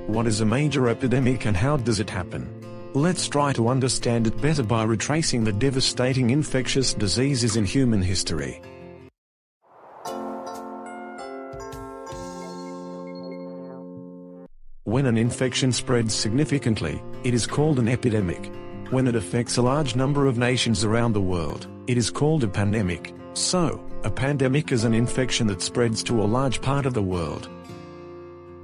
What is a major epidemic and how does it happen? Let's try to understand it better by retracing the devastating infectious diseases in human history. When an infection spreads significantly, it is called an epidemic. When it affects a large number of nations around the world, it is called a pandemic. So, a pandemic is an infection that spreads to a large part of the world.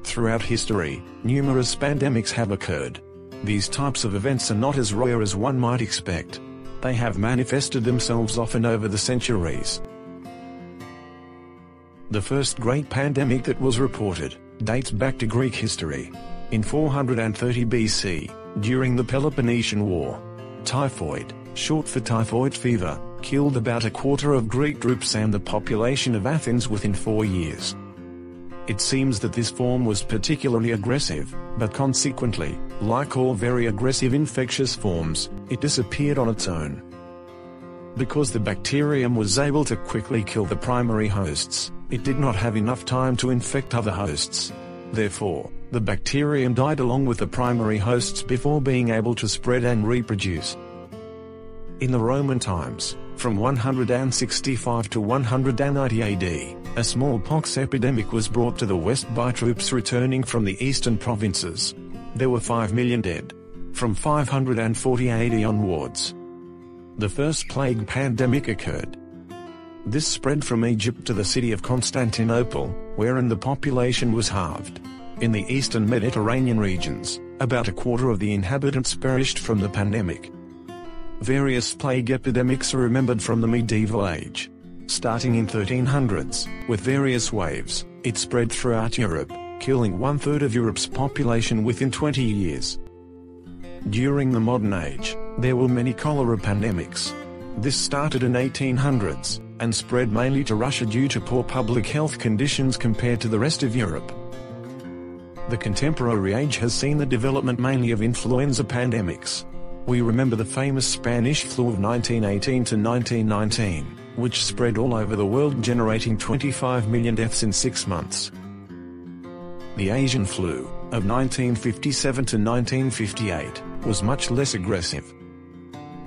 Throughout history, numerous pandemics have occurred. These types of events are not as rare as one might expect. They have manifested themselves often over the centuries. The first great pandemic that was reported dates back to Greek history. In 430 BC, during the Peloponnesian War, typhoid, short for typhoid fever, killed about a quarter of Greek troops and the population of Athens within 4 years. It seems that this form was particularly aggressive, but consequently, like all very aggressive infectious forms, it disappeared on its own. Because the bacterium was able to quickly kill the primary hosts, it did not have enough time to infect other hosts. Therefore, the bacterium died along with the primary hosts before being able to spread and reproduce. In the Roman times, from 165 to 190 AD, a smallpox epidemic was brought to the West by troops returning from the eastern provinces. There were 5 million dead. From 540 AD onwards, the first plague pandemic occurred. This spread from Egypt to the city of Constantinople, wherein the population was halved. In the eastern Mediterranean regions, about a quarter of the inhabitants perished from the pandemic. Various plague epidemics are remembered from the medieval age. Starting in 1300s, with various waves, it spread throughout Europe, killing 1/3 of Europe's population within 20 years. During the modern age, there were many cholera pandemics. This started in 1800s, and spread mainly to Russia due to poor public health conditions compared to the rest of Europe. The contemporary age has seen the development mainly of influenza pandemics. We remember the famous Spanish flu of 1918 to 1919, which spread all over the world generating 25 million deaths in 6 months. The Asian flu, of 1957 to 1958, was much less aggressive.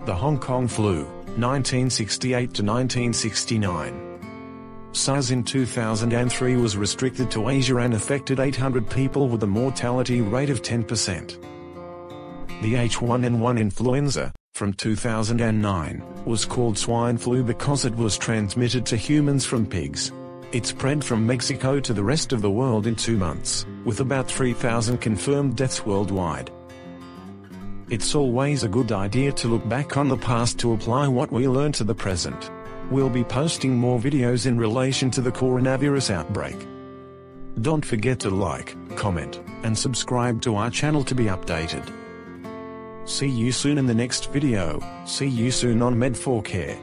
The Hong Kong flu, 1968 to 1969. SARS in 2003 was restricted to Asia and affected 800 people with a mortality rate of 10%. The H1N1 Influenza, from 2009, was called swine flu because it was transmitted to humans from pigs. It spread from Mexico to the rest of the world in 2 months, with about 3,000 confirmed deaths worldwide. It's always a good idea to look back on the past to apply what we learn to the present. We'll be posting more videos in relation to the coronavirus outbreak. Don't forget to like, comment, and subscribe to our channel to be updated. See you soon in the next video. See you soon on Med4Care.